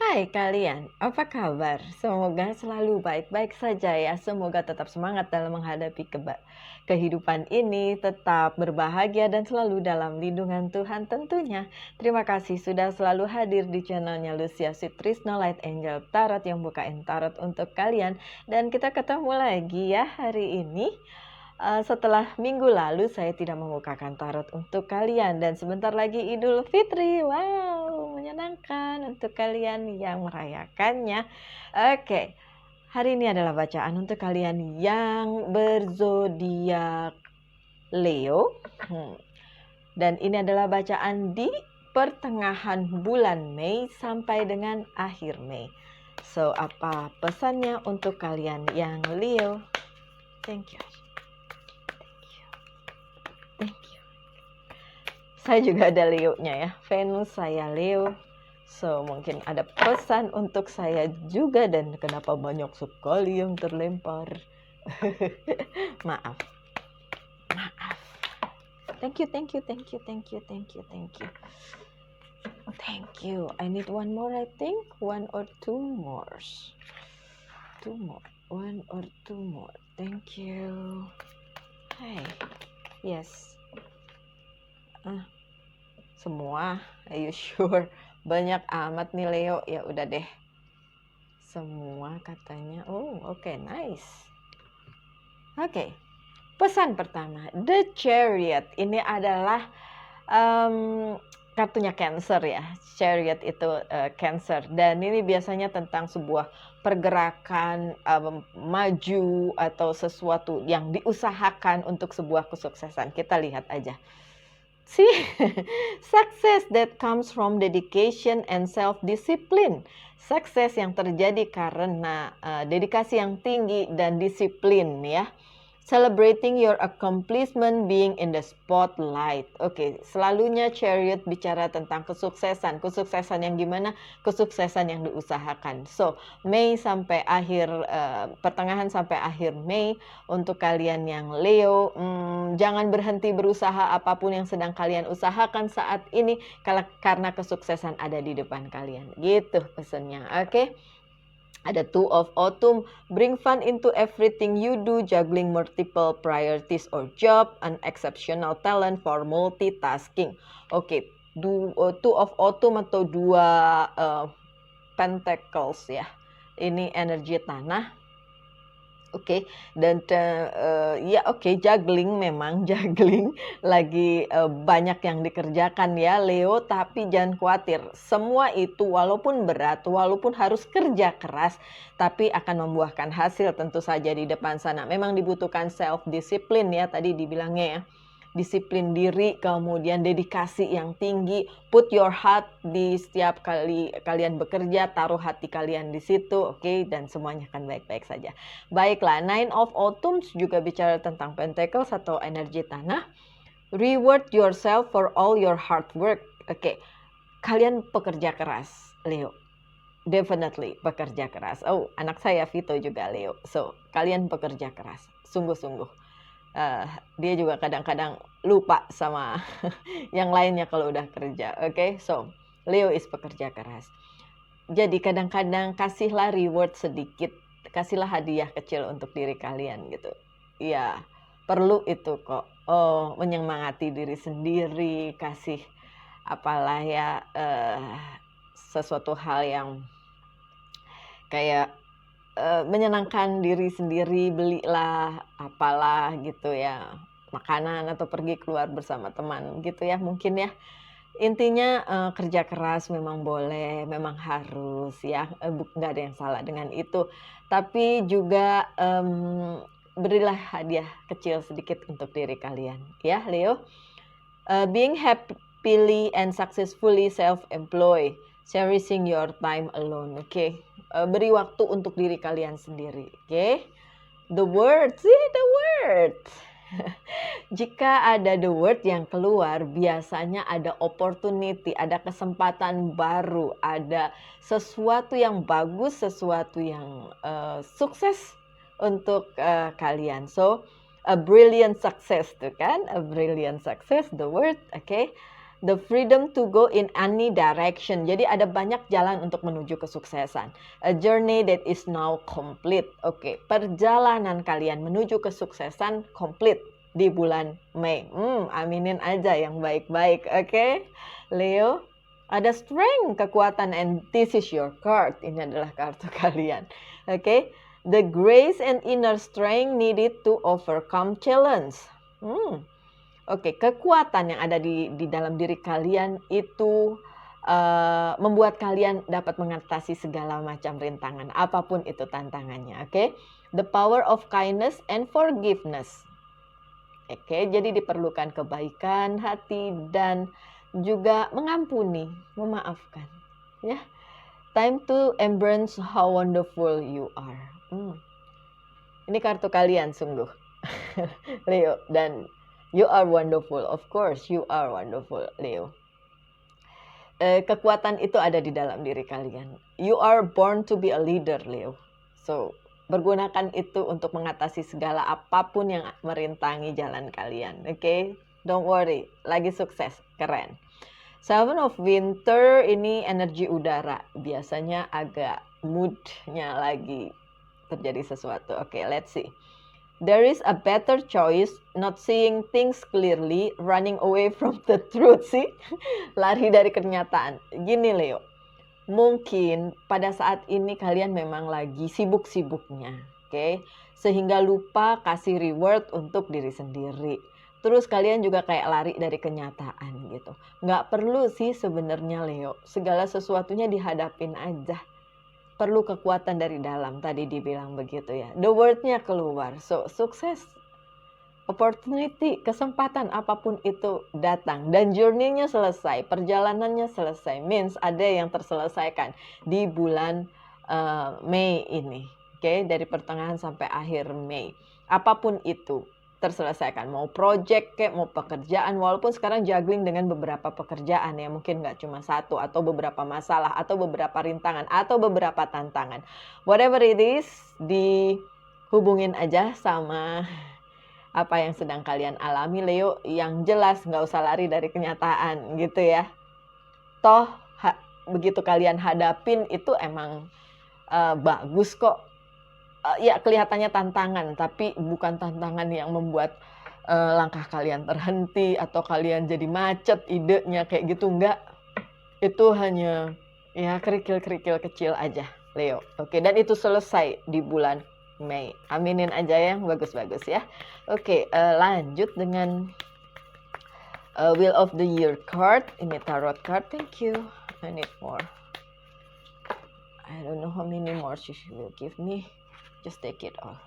Hai kalian, apa kabar? Semoga selalu baik-baik saja ya. Semoga tetap semangat dalam menghadapi kehidupan ini, tetap berbahagia dan selalu dalam lindungan Tuhan tentunya. Terima kasih sudah selalu hadir di channelnya Lucia Sutrisno Light Angel Tarot yang bukain tarot untuk kalian. Dan kita ketemu lagi ya hari ini. Setelah minggu lalu saya tidak membukakan tarot untuk kalian dan sebentar lagi Idul Fitri. Wow, menyenangkan untuk kalian yang merayakannya. Oke, hari ini adalah bacaan untuk kalian yang berzodiak Leo. Dan ini adalah bacaan di pertengahan bulan Mei sampai dengan akhir Mei. So, apa pesannya untuk kalian yang Leo? Thank you. Saya juga ada Leo-nya ya, Venus saya Leo. So mungkin ada pesan untuk saya juga dan kenapa banyak sekali yang terlempar. Maaf. Thank you. I need one more, I think. One or two more. One or two more. Thank you. Hey. Yes. Semua, are you sure? Banyak amat nih Leo. Ya udah deh. Semua katanya. Oh, oke, nice. Oke. Pesan pertama, The Chariot. Ini adalah kartunya Cancer ya. Chariot itu Cancer dan ini biasanya tentang sebuah pergerakan maju atau sesuatu yang diusahakan untuk sebuah kesuksesan. Kita lihat aja. See, success that comes from dedication and self-discipline. Sukses yang terjadi karena dedikasi yang tinggi dan disiplin ya. Celebrating your accomplishment being in the spotlight. Oke, selalunya Chariot bicara tentang kesuksesan. Kesuksesan yang gimana? Kesuksesan yang diusahakan. So, Mei sampai akhir, pertengahan sampai akhir Mei, untuk kalian yang Leo, jangan berhenti berusaha apapun yang sedang kalian usahakan saat ini, karena kesuksesan ada di depan kalian. Gitu pesannya, oke? Ada Two of Autumn, bring fun into everything you do, juggling multiple priorities or job, an exceptional talent for multitasking. Oke, Two of Autumn atau dua Pentacles ya. Ini energi tanah. Oke, dan juggling memang lagi banyak yang dikerjakan ya Leo, tapi jangan khawatir, semua itu walaupun berat, walaupun harus kerja keras, tapi akan membuahkan hasil tentu saja di depan sana. Memang dibutuhkan self discipline ya, tadi dibilangnya ya, disiplin diri, kemudian dedikasi yang tinggi, put your heart di setiap kali kalian bekerja, taruh hati kalian di situ, oke, dan semuanya akan baik-baik saja. Baiklah, Nine of Autumn juga bicara tentang Pentacles atau energi tanah. Reward yourself for all your hard work. Oke, kalian pekerja keras, Leo. Definitely pekerja keras. Oh, anak saya Vito juga Leo. So, kalian pekerja keras, sungguh-sungguh. Dia juga kadang-kadang lupa sama yang lainnya kalau udah kerja. Oke, so Leo is pekerja keras. Jadi kadang-kadang kasihlah reward sedikit, kasihlah hadiah kecil untuk diri kalian gitu. Ya, perlu itu kok. Oh, menyemangati diri sendiri, kasih apalah ya, sesuatu hal yang kayak menyenangkan diri sendiri, belilah apalah gitu ya, makanan atau pergi keluar bersama teman gitu ya mungkin ya. Intinya kerja keras memang boleh, memang harus ya, nggak ada yang salah dengan itu. Tapi juga berilah hadiah kecil sedikit untuk diri kalian ya Leo. Being happily and successfully self-employed, cherishing your time alone, oke? Beri waktu untuk diri kalian sendiri, oke? The word, see the word. Jika ada the word yang keluar, biasanya ada opportunity, ada kesempatan baru, ada sesuatu yang bagus, sesuatu yang sukses untuk kalian. So, a brilliant success tuh kan, a brilliant success, the word, oke? The freedom to go in any direction. Jadi ada banyak jalan untuk menuju kesuksesan. A journey that is now complete. Oke, perjalanan kalian menuju kesuksesan complete di bulan Mei. Aminin aja yang baik-baik. Oke, Leo. Ada strength, kekuatan, and this is your card. Ini adalah kartu kalian. Oke, the grace and inner strength needed to overcome challenge. Oke, kekuatan yang ada di dalam diri kalian itu membuat kalian dapat mengatasi segala macam rintangan, apapun itu tantangannya. Oke, the power of kindness and forgiveness. Oke, jadi diperlukan kebaikan hati dan juga mengampuni, memaafkan. Ya, time to embrace how wonderful you are. Ini kartu kalian sungguh, Leo, dan you are wonderful, of course you are wonderful, Leo. Kekuatan itu ada di dalam diri kalian. You are born to be a leader, Leo. So, pergunakan itu untuk mengatasi segala apapun yang merintangi jalan kalian. Oke, don't worry, lagi sukses, keren. Seven of Winter ini energi udara, biasanya agak moodnya lagi terjadi sesuatu. Oke, let's see. There is a better choice, not seeing things clearly, running away from the truth, sih. Lari dari kenyataan. Gini Leo, mungkin pada saat ini kalian memang lagi sibuk-sibuknya, oke? Sehingga lupa kasih reward untuk diri sendiri. Terus kalian juga kayak lari dari kenyataan gitu. Nggak perlu sih sebenarnya Leo, segala sesuatunya dihadapin aja. Perlu kekuatan dari dalam, tadi dibilang begitu ya. The word-nya keluar. So, sukses, opportunity, kesempatan apapun itu datang. Dan journey-nya selesai, perjalanannya selesai. Means ada yang terselesaikan di bulan Mei ini. Oke, dari pertengahan sampai akhir Mei. Apapun itu terselesaikan, mau project kayak mau pekerjaan, walaupun sekarang juggling dengan beberapa pekerjaan ya, mungkin nggak cuma satu atau beberapa masalah atau beberapa rintangan atau beberapa tantangan, whatever it is, dihubungin aja sama apa yang sedang kalian alami Leo. Yang jelas nggak usah lari dari kenyataan gitu ya, toh begitu kalian hadapin itu emang bagus kok. Ya kelihatannya tantangan, tapi bukan tantangan yang membuat langkah kalian terhenti atau kalian jadi macet idenya kayak gitu, enggak. Itu hanya ya kerikil-kerikil kecil aja Leo. Oke, dan itu selesai di bulan Mei. Aminin aja yang bagus-bagus ya. Oke, lanjut dengan Wheel of the Year card. Ini tarot card. Thank you. I need more. I don't know how many more she will give me. Just take it all.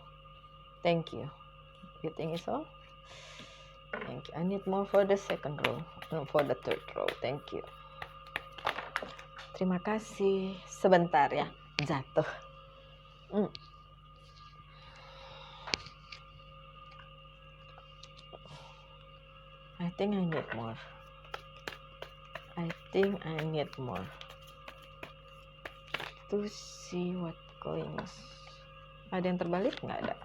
Thank you. You think it's all? Thank you. I need more for the second row. No, for the third row. Thank you. Terima kasih. Sebentar ya. Jatuh. I think I need more. I think I need more. To see what going on. Ada yang terbalik? Nggak ada.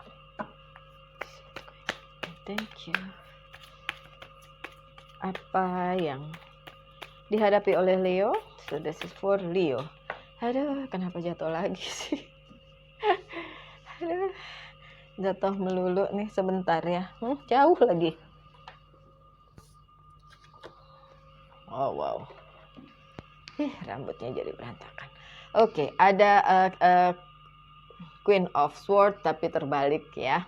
Thank you. Apa yang dihadapi oleh Leo? So this is for Leo. Aduh, kenapa jatuh lagi sih? Aduh, jatuh melulu nih sebentar ya. Jauh lagi. Oh wow. Rambutnya jadi berantakan. Oke, ada Queen of Swords tapi terbalik ya.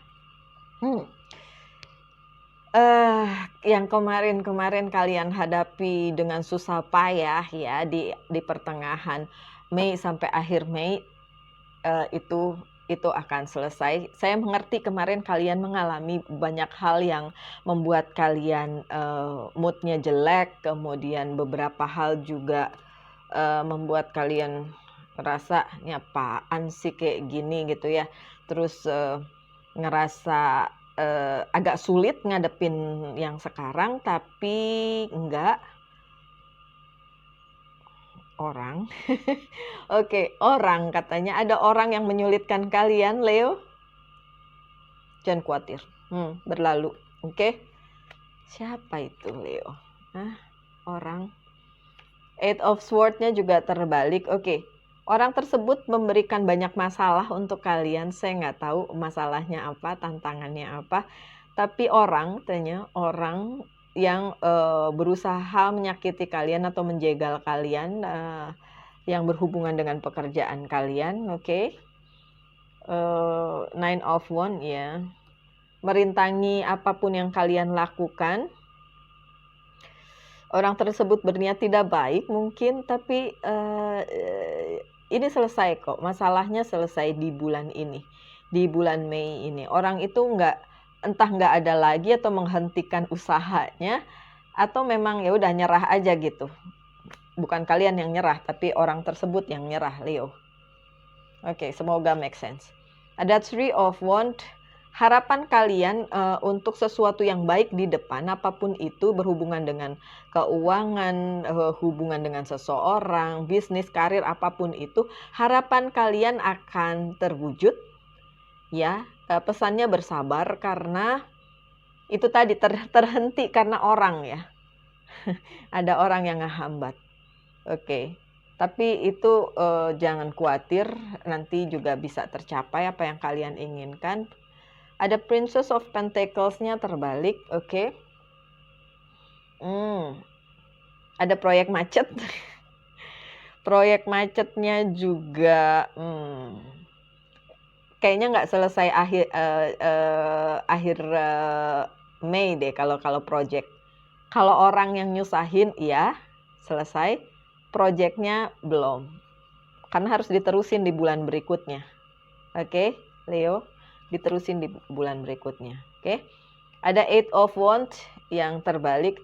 Yang kemarin kalian hadapi dengan susah payah ya di pertengahan Mei sampai akhir Mei, itu akan selesai. Saya mengerti kemarin kalian mengalami banyak hal yang membuat kalian moodnya jelek, kemudian beberapa hal juga membuat kalian ngerasa ini apaan sih kayak gini gitu ya. Terus ngerasa agak sulit ngadepin yang sekarang, tapi enggak. Orang. Oke, orang katanya ada orang yang menyulitkan kalian, Leo. Jangan khawatir. Berlalu. Oke. Siapa itu, Leo? orang. Eight of Swords-nya juga terbalik. Oke. Orang tersebut memberikan banyak masalah untuk kalian. Saya nggak tahu masalahnya apa, tantangannya apa. Tapi orang yang berusaha menyakiti kalian atau menjegal kalian, yang berhubungan dengan pekerjaan kalian, oke. Nine of Wands, ya. Merintangi apapun yang kalian lakukan. Orang tersebut berniat tidak baik mungkin, tapi ini selesai kok. Masalahnya selesai di bulan ini, di bulan Mei ini. Orang itu entah nggak ada lagi atau menghentikan usahanya, atau memang ya udah nyerah aja gitu. Bukan kalian yang nyerah, tapi orang tersebut yang nyerah, Leo. Oke, semoga make sense. Ada Three of Wands. Harapan kalian untuk sesuatu yang baik di depan, apapun itu, berhubungan dengan keuangan, hubungan dengan seseorang, bisnis, karir, apapun itu, harapan kalian akan terwujud. Ya, pesannya bersabar karena itu tadi terhenti karena orang ya. Ada orang yang ngehambat. Oke. Tapi itu jangan khawatir, nanti juga bisa tercapai apa yang kalian inginkan. Ada Princess of Pentacles-nya terbalik, oke. Ada proyek macet. Proyek macetnya juga kayaknya nggak selesai akhir Mei deh kalau proyek. Kalau orang yang nyusahin, iya selesai. Proyeknya belum. Karena harus diterusin di bulan berikutnya. Oke, Leo. Diterusin di bulan berikutnya. Oke. Ada Eight of Wands yang terbalik.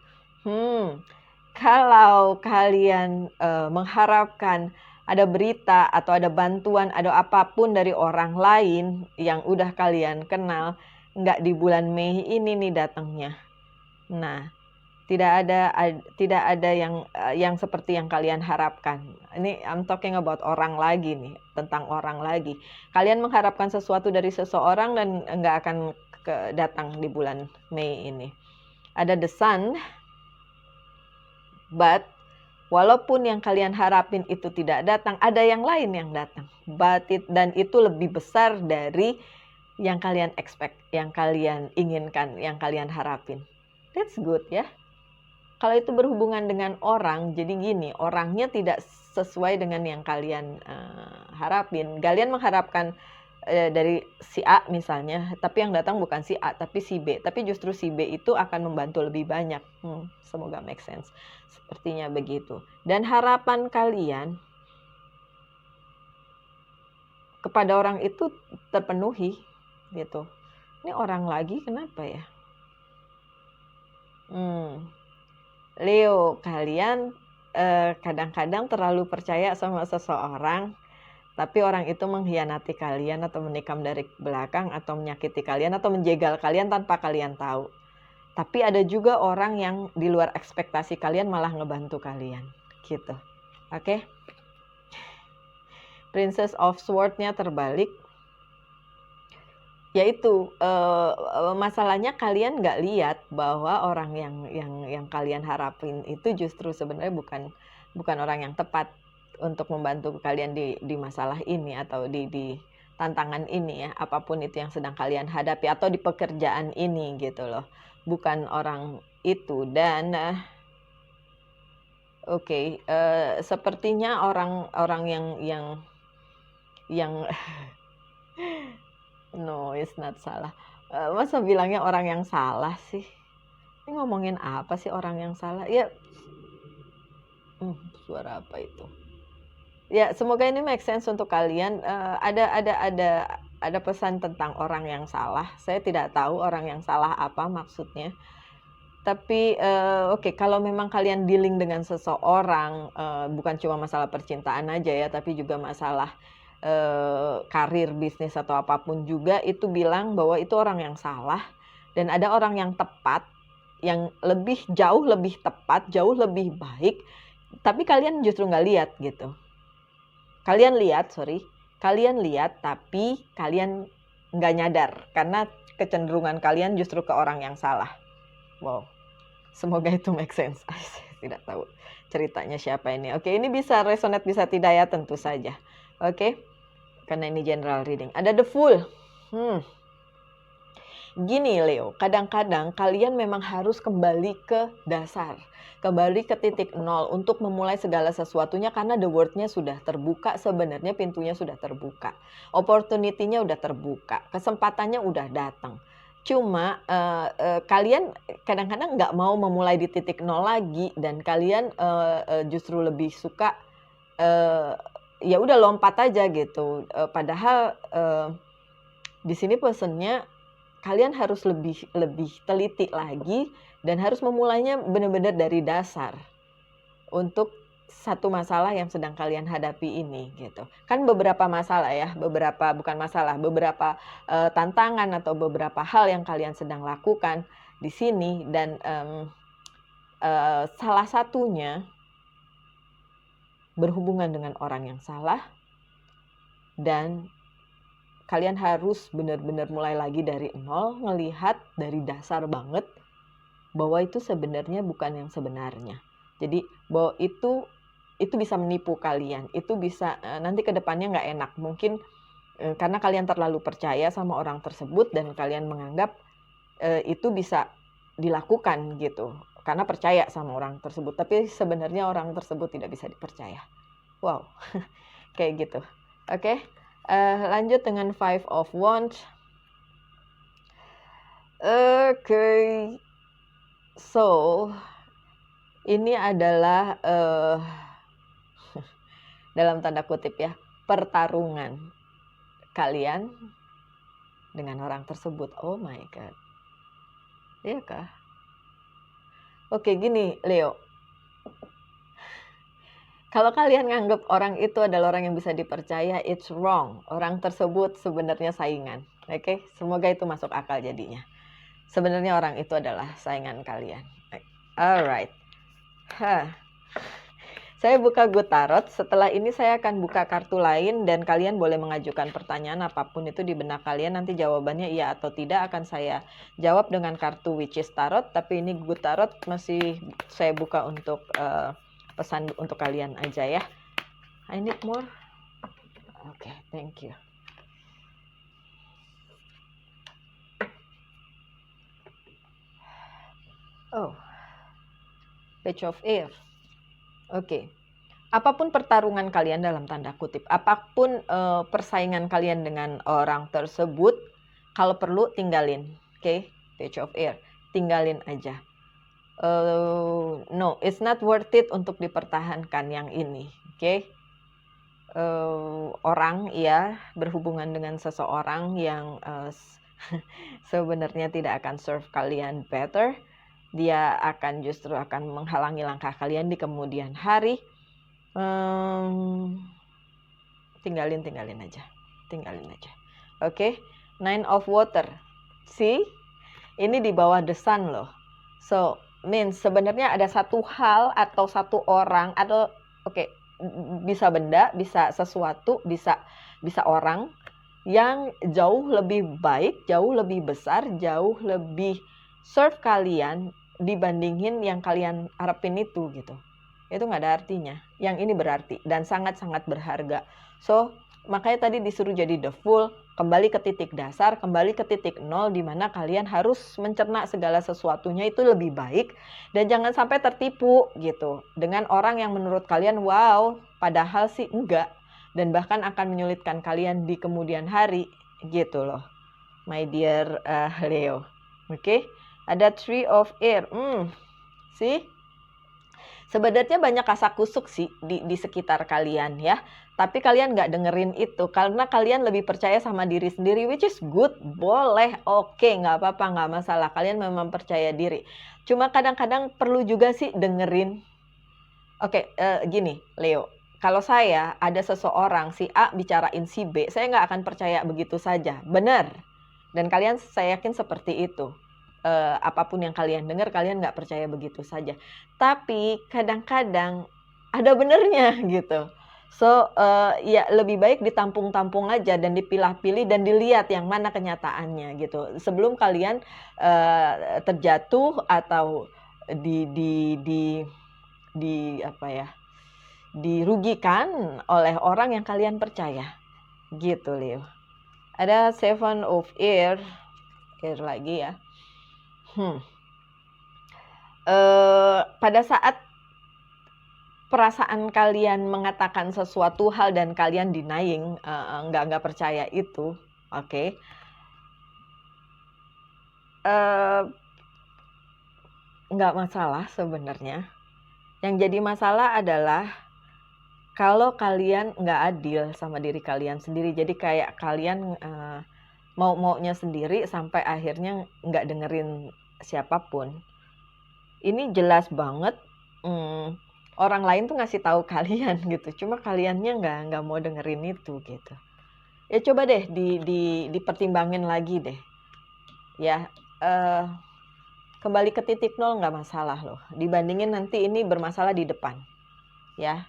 Kalau kalian mengharapkan ada berita atau ada bantuan, ada apapun dari orang lain yang udah kalian kenal, nggak di bulan Mei ini nih datangnya. Nah, tidak ada yang seperti yang kalian harapkan. Ini I'm talking about orang lagi nih, tentang orang lagi. Kalian mengharapkan sesuatu dari seseorang dan nggak akan datang di bulan Mei ini. Ada The Sun, but walaupun yang kalian harapin itu tidak datang, ada yang lain yang datang. Dan itu lebih besar dari yang kalian expect, yang kalian inginkan, yang kalian harapin. That's good ya. Kalau itu berhubungan dengan orang, jadi gini, orangnya tidak sesuai dengan yang kalian harapin. Kalian mengharapkan dari si A misalnya, tapi yang datang bukan si A, tapi si B. Tapi justru si B itu akan membantu lebih banyak. Semoga make sense. Sepertinya begitu. Dan harapan kalian kepada orang itu terpenuhi, gitu. Ini orang lagi, kenapa ya? Leo, kalian kadang-kadang terlalu percaya sama seseorang, tapi orang itu mengkhianati kalian atau menikam dari belakang atau menyakiti kalian atau menjegal kalian tanpa kalian tahu. Tapi ada juga orang yang di luar ekspektasi kalian malah ngebantu kalian, gitu. Oke? Princess of Swords-nya terbalik. Yaitu masalahnya kalian nggak lihat bahwa orang yang kalian harapin itu justru sebenarnya bukan orang yang tepat untuk membantu kalian di masalah ini atau di tantangan ini ya, apapun itu yang sedang kalian hadapi atau di pekerjaan ini gitu loh, bukan orang itu. Dan sepertinya orang yang no, it's not salah. Masa bilangnya orang yang salah sih? Ini ngomongin apa sih orang yang salah? Ya, suara apa itu? Ya, semoga ini make sense untuk kalian. Ada pesan tentang orang yang salah. Saya tidak tahu orang yang salah apa maksudnya. Tapi kalau memang kalian dealing dengan seseorang, bukan cuma masalah percintaan aja ya, tapi juga masalah karir, bisnis atau apapun juga, itu bilang bahwa itu orang yang salah dan ada orang yang tepat, yang jauh lebih tepat, jauh lebih baik, tapi kalian justru nggak lihat gitu. Kalian lihat tapi kalian nggak nyadar karena kecenderungan kalian justru ke orang yang salah. Wow, semoga itu make sense. tidak tahu ceritanya siapa ini. Oke, ini bisa resonate, bisa tidak ya, tentu saja. Oke, karena ini general reading. Ada the Fool. Gini Leo, kadang-kadang kalian memang harus kembali ke dasar, kembali ke titik nol untuk memulai segala sesuatunya karena the world-nya sudah terbuka, sebenarnya pintunya sudah terbuka, opportunity-nya udah terbuka, kesempatannya udah datang. Cuma kalian kadang-kadang nggak mau memulai di titik nol lagi dan kalian justru lebih suka ya udah lompat aja gitu. Padahal di sini pesennya kalian harus lebih teliti lagi dan harus memulainya benar-benar dari dasar untuk satu masalah yang sedang kalian hadapi ini gitu. Kan beberapa masalah ya, beberapa tantangan atau beberapa hal yang kalian sedang lakukan di sini dan salah satunya berhubungan dengan orang yang salah dan kalian harus benar-benar mulai lagi dari nol, ngelihat dari dasar banget bahwa itu sebenarnya bukan yang sebenarnya. Jadi bahwa itu bisa menipu kalian, itu bisa nanti ke depannya nggak enak. Mungkin karena kalian terlalu percaya sama orang tersebut dan kalian menganggap itu bisa dilakukan gitu. Karena percaya sama orang tersebut, tapi sebenarnya orang tersebut tidak bisa dipercaya. Wow, kayak gitu. Oke. Lanjut dengan Five of Wands. Oke. So, ini adalah dalam tanda kutip ya, pertarungan kalian dengan orang tersebut. Oh my god. Iya kah? Oke, gini Leo. Kalau kalian nganggap orang itu adalah orang yang bisa dipercaya, it's wrong. Orang tersebut sebenarnya saingan. Oke, semoga itu masuk akal jadinya. Sebenarnya orang itu adalah saingan kalian. Alright. Saya buka Good Tarot. Setelah ini saya akan buka kartu lain dan kalian boleh mengajukan pertanyaan apapun itu di benak kalian. Nanti jawabannya iya atau tidak akan saya jawab dengan kartu Witches Tarot. Tapi ini Good Tarot masih saya buka untuk pesan untuk kalian aja ya. I need more. Oke, thank you. Oh, Page of Air. Oke. Apapun pertarungan kalian dalam tanda kutip, apapun persaingan kalian dengan orang tersebut, kalau perlu tinggalin. Oke, Page of Air. Tinggalin aja. No, it's not worth it untuk dipertahankan yang ini. Oke. Orang ya berhubungan dengan seseorang yang sebenarnya tidak akan serve kalian better. Dia akan justru akan menghalangi langkah kalian di kemudian hari. Tinggalin aja. Oke. Nine of Water. See? Ini di bawah the sun loh. So, means sebenarnya ada satu hal atau satu orang atau bisa benda, bisa sesuatu, bisa orang yang jauh lebih baik, jauh lebih besar, jauh lebih serve kalian dibandingin yang kalian harapin itu gitu. Itu nggak ada artinya. Yang ini berarti dan sangat-sangat berharga. So, makanya tadi disuruh jadi the Fool, kembali ke titik dasar, kembali ke titik nol di mana kalian harus mencerna segala sesuatunya itu lebih baik dan jangan sampai tertipu gitu dengan orang yang menurut kalian wow, padahal sih enggak dan bahkan akan menyulitkan kalian di kemudian hari gitu loh. My dear Leo. Oke. Ada Three of Air. See? Sebenarnya banyak kasak-kusuk sih di sekitar kalian ya. Tapi kalian nggak dengerin itu karena kalian lebih percaya sama diri sendiri, which is good, boleh, oke, nggak apa-apa, nggak masalah. Kalian memang percaya diri. Cuma kadang-kadang perlu juga sih dengerin. Oke, gini Leo, kalau saya ada seseorang si A bicarain si B, saya nggak akan percaya begitu saja, benar. Dan kalian saya yakin seperti itu. Apapun yang kalian dengar, kalian nggak percaya begitu saja. Tapi kadang-kadang ada benernya gitu. So, ya lebih baik ditampung-tampung aja dan dipilah-pilih dan dilihat yang mana kenyataannya gitu. Sebelum kalian terjatuh atau dirugikan oleh orang yang kalian percaya. Gitu, Leo. Ada Seven of Air lagi ya. Pada saat perasaan kalian mengatakan sesuatu hal dan kalian denying, nggak percaya itu, oke. Nggak masalah sebenarnya. Yang jadi masalah adalah kalau kalian nggak adil sama diri kalian sendiri. Jadi kayak kalian mau-maunya sendiri sampai akhirnya nggak dengerin siapapun. Ini jelas banget orang lain tuh ngasih tahu kalian gitu, cuma kaliannya nggak mau dengerin itu gitu. Ya coba deh dipertimbangin lagi deh. Ya kembali ke titik nol nggak masalah loh. Dibandingin nanti ini bermasalah di depan. Ya,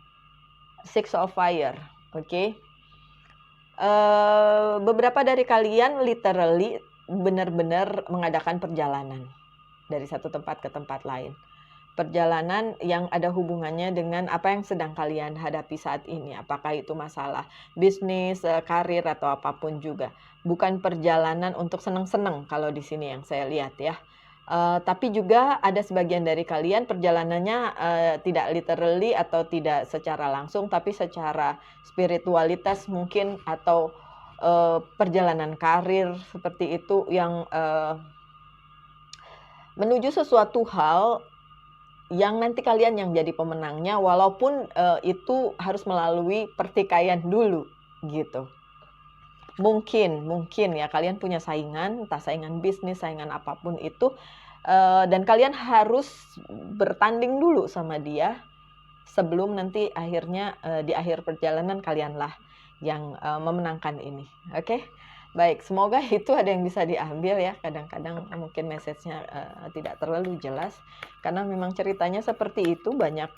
Six of Fire, oke. Beberapa dari kalian literally benar-benar mengadakan perjalanan dari satu tempat ke tempat lain. Perjalanan yang ada hubungannya dengan apa yang sedang kalian hadapi saat ini. Apakah itu masalah bisnis, karir, atau apapun juga. Bukan perjalanan untuk senang-senang kalau di sini yang saya lihat ya. Tapi juga ada sebagian dari kalian perjalanannya tidak literally atau tidak secara langsung, tapi secara spiritualitas mungkin, atau perjalanan karir seperti itu yang menuju sesuatu hal yang nanti kalian yang jadi pemenangnya, walaupun itu harus melalui pertikaian dulu gitu. Mungkin ya kalian punya saingan, entah saingan bisnis, saingan apapun itu, dan kalian harus bertanding dulu sama dia sebelum nanti akhirnya di akhir perjalanan kalianlah yang memenangkan ini. Oke? Baik, semoga itu ada yang bisa diambil ya. Kadang-kadang mungkin message-nya tidak terlalu jelas karena memang ceritanya seperti itu, banyak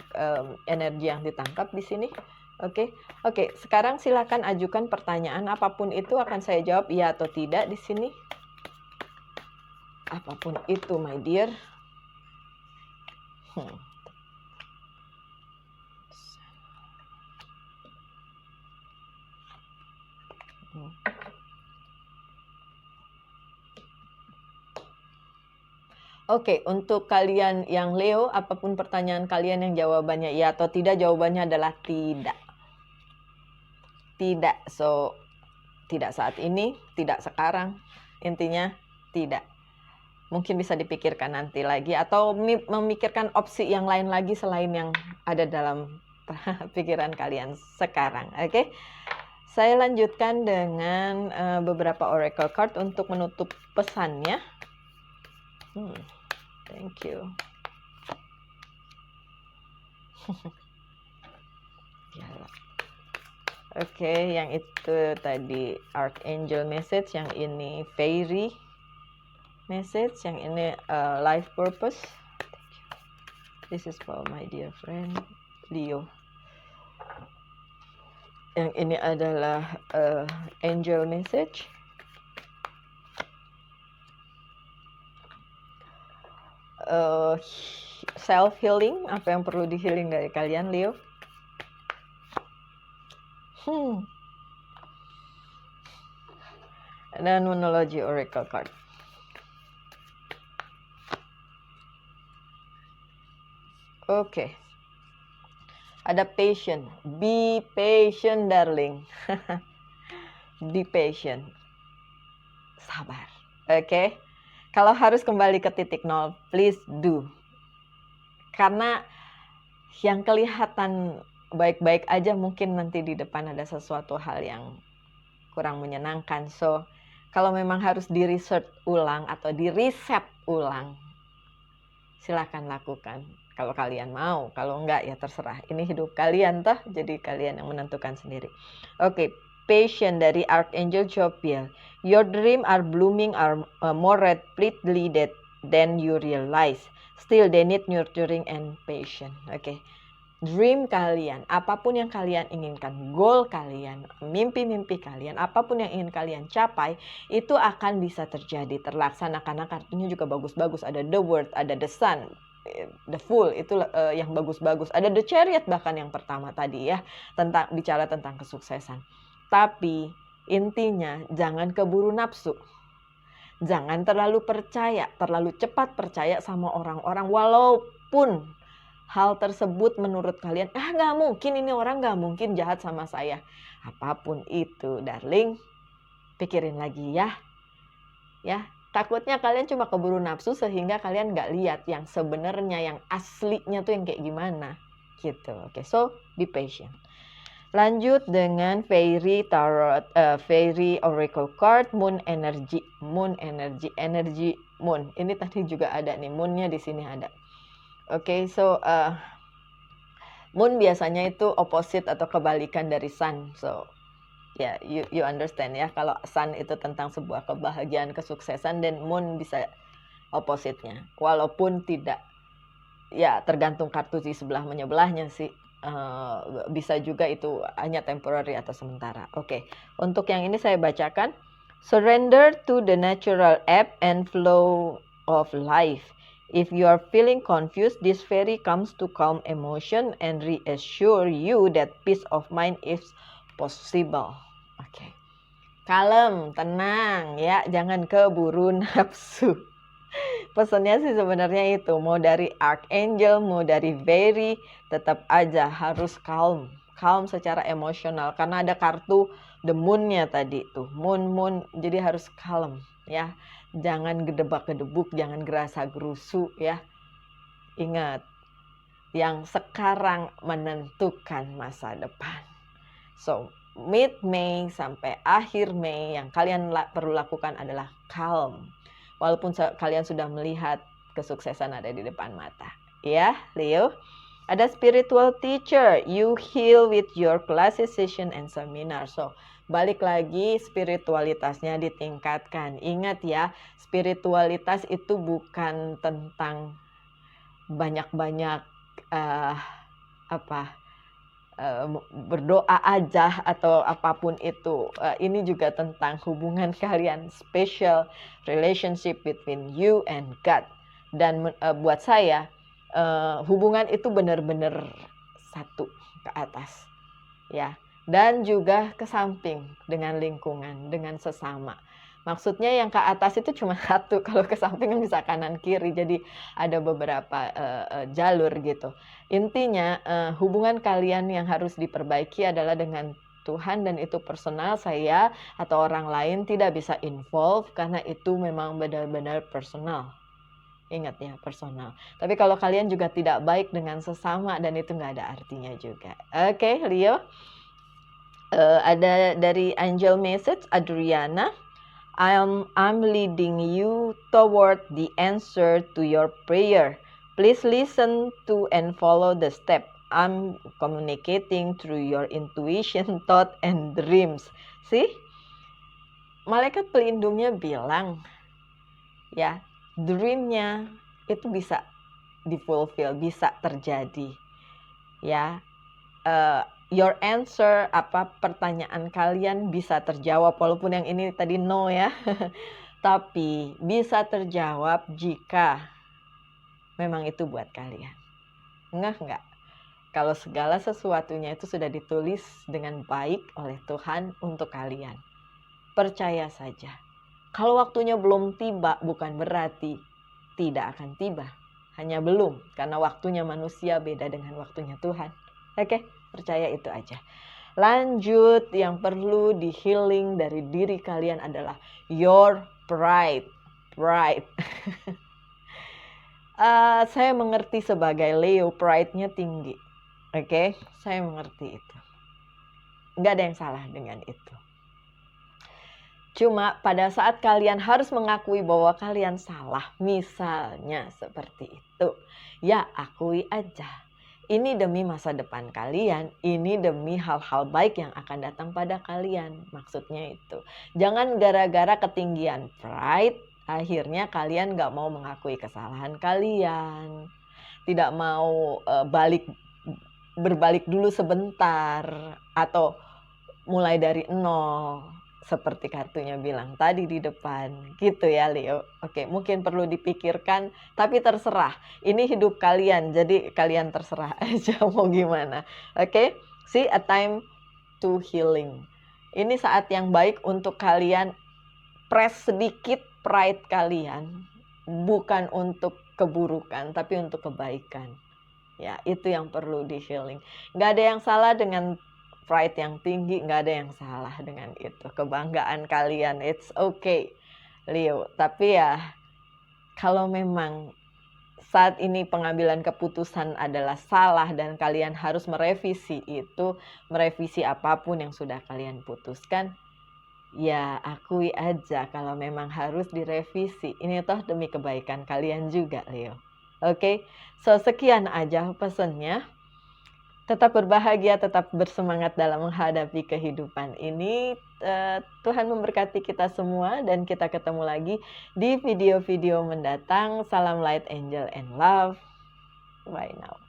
energi yang ditangkap di sini. Oke, sekarang silakan ajukan pertanyaan apapun itu, akan saya jawab iya atau tidak di sini. Apapun itu, my dear. Oke, untuk kalian yang Leo, apapun pertanyaan kalian yang jawabannya iya atau tidak, jawabannya adalah tidak. Tidak, so tidak saat ini, tidak sekarang, intinya tidak. Mungkin bisa dipikirkan nanti lagi, atau memikirkan opsi yang lain lagi selain yang ada dalam pikiran kalian sekarang. Oke? Saya lanjutkan dengan beberapa oracle card untuk menutup pesannya. Thank you. Oke, yang itu tadi Archangel message, yang ini Fairy message, yang ini life purpose. This is for my dear friend Leo. Yang ini adalah angel message. Self healing, apa yang perlu di healing dari kalian Leo? Dan Monology Oracle card. Oke. Ada patient. Be patient, darling. Be patient. Sabar. Oke. Kalau harus kembali ke titik nol, please do. Karena yang kelihatan baik-baik aja, mungkin nanti di depan ada sesuatu hal yang kurang menyenangkan. So, kalau memang harus di-research ulang atau di-reset ulang, silakan lakukan. Kalau kalian mau, kalau enggak ya terserah. Ini hidup kalian toh, jadi kalian yang menentukan sendiri. Oke, patient dari Archangel Jophiel. Your dream are blooming are more rapidly than you realize. Still they need nurturing and patience. Oke. Dream kalian, apapun yang kalian inginkan, goal kalian, mimpi-mimpi kalian, apapun yang ingin kalian capai, itu akan bisa terjadi, terlaksana, karena kartunya juga bagus-bagus. Ada the word, ada the sun, The Fool itu yang bagus-bagus. Ada The Chariot bahkan yang pertama tadi ya, bicara tentang kesuksesan. Tapi intinya jangan keburu nafsu. Jangan terlalu cepat percaya sama orang-orang walaupun hal tersebut menurut kalian, nggak mungkin, ini orang nggak mungkin jahat sama saya. Apapun itu, darling, pikirin lagi ya. Takutnya kalian cuma keburu nafsu sehingga kalian nggak lihat yang sebenarnya, yang aslinya tuh yang kayak gimana gitu. Oke, so be patient. Lanjut dengan Fairy Tarot, Fairy Oracle Card, Moon Energy. Moon. Ini tadi juga ada nih, Moonnya di sini ada. Oke, so Moon biasanya itu opposite atau kebalikan dari Sun. So ya, you understand ya, kalau Sun itu tentang sebuah kebahagiaan, kesuksesan, dan Moon bisa opposite-nya. Walaupun tidak, ya tergantung kartu di sebelah menyebelahnya sih. Bisa juga itu hanya temporary atau sementara. Oke, untuk yang ini saya bacakan. Surrender to the natural ebb and flow of life. If you are feeling confused, this fairy comes to calm emotion and reassure you that peace of mind is possible. Oke. Kalem, tenang ya, jangan keburu nafsu. Pesannya sih sebenarnya itu, mau dari Archangel, mau dari Fairy, tetap aja harus calm secara emosional, karena ada kartu the Moon-nya tadi tuh, moon, jadi harus calm ya, jangan gedebak-gedebuk, jangan gerasa gerusu ya. Ingat, yang sekarang menentukan masa depan. So mid-Mei sampai akhir Mei yang kalian perlu lakukan adalah calm. Walaupun kalian sudah melihat kesuksesan ada di depan mata. Ya, Leo. Ada spiritual teacher. You heal with your classes, session, and seminar. So, balik lagi spiritualitasnya ditingkatkan. Ingat ya, spiritualitas itu bukan tentang banyak-banyak berdoa aja atau apapun itu. Ini juga tentang hubungan kalian, special relationship between you and God. Dan buat saya hubungan itu benar-benar satu ke atas ya, dan juga ke samping dengan lingkungan, dengan sesama. Maksudnya yang ke atas itu cuma satu, kalau ke samping kan bisa kanan kiri, jadi ada beberapa jalur gitu. Intinya hubungan kalian yang harus diperbaiki adalah dengan Tuhan, dan itu personal. Saya atau orang lain tidak bisa involve karena itu memang benar-benar personal. Ingat ya, personal. Tapi kalau kalian juga tidak baik dengan sesama, dan itu nggak ada artinya juga. Oke, Leo. Ada dari Angel Message, Adriana. I'm leading you toward the answer to your prayer. Please listen to and follow the step. I'm communicating through your intuition, thought, and dreams. See? Malaikat pelindungnya bilang, ya, dreamnya itu bisa difulfill, bisa terjadi. Ya, your answer, pertanyaan kalian bisa terjawab, walaupun yang ini tadi no ya. Tapi bisa terjawab jika memang itu buat kalian. Enggak. Kalau segala sesuatunya itu sudah ditulis dengan baik oleh Tuhan untuk kalian. Percaya saja. Kalau waktunya belum tiba, bukan berarti tidak akan tiba. Hanya belum, karena waktunya manusia beda dengan waktunya Tuhan. Oke, percaya itu aja. Lanjut, yang perlu di healing dari diri kalian adalah your pride. Saya mengerti sebagai Leo, pride-nya tinggi. Oke, saya mengerti itu. Nggak ada yang salah dengan itu. Cuma pada saat kalian harus mengakui bahwa kalian salah, misalnya seperti itu, ya akui aja. Ini demi masa depan kalian, ini demi hal-hal baik yang akan datang pada kalian. Maksudnya itu, jangan gara-gara ketinggian pride, akhirnya kalian gak mau mengakui kesalahan kalian. Tidak mau berbalik dulu sebentar, atau mulai dari nol. seperti kartunya bilang tadi di depan, gitu ya Leo. Oke, mungkin perlu dipikirkan, tapi terserah. Ini hidup kalian, jadi kalian terserah aja mau gimana. Oke, see a time to healing. Ini saat yang baik untuk kalian press sedikit pride kalian, bukan untuk keburukan, tapi untuk kebaikan. Ya, itu yang perlu di healing. Nggak ada yang salah dengan pride yang tinggi, nggak ada yang salah dengan itu. Kebanggaan kalian, it's okay, Leo. Tapi ya, kalau memang saat ini pengambilan keputusan adalah salah dan kalian harus merevisi itu, merevisi apapun yang sudah kalian putuskan, ya akui aja kalau memang harus direvisi. Ini toh demi kebaikan kalian juga, Leo. Oke, so sekian aja pesannya. Tetap berbahagia, tetap bersemangat dalam menghadapi kehidupan ini. Tuhan memberkati kita semua dan kita ketemu lagi di video-video mendatang. Salam light, angel, and love. Bye now.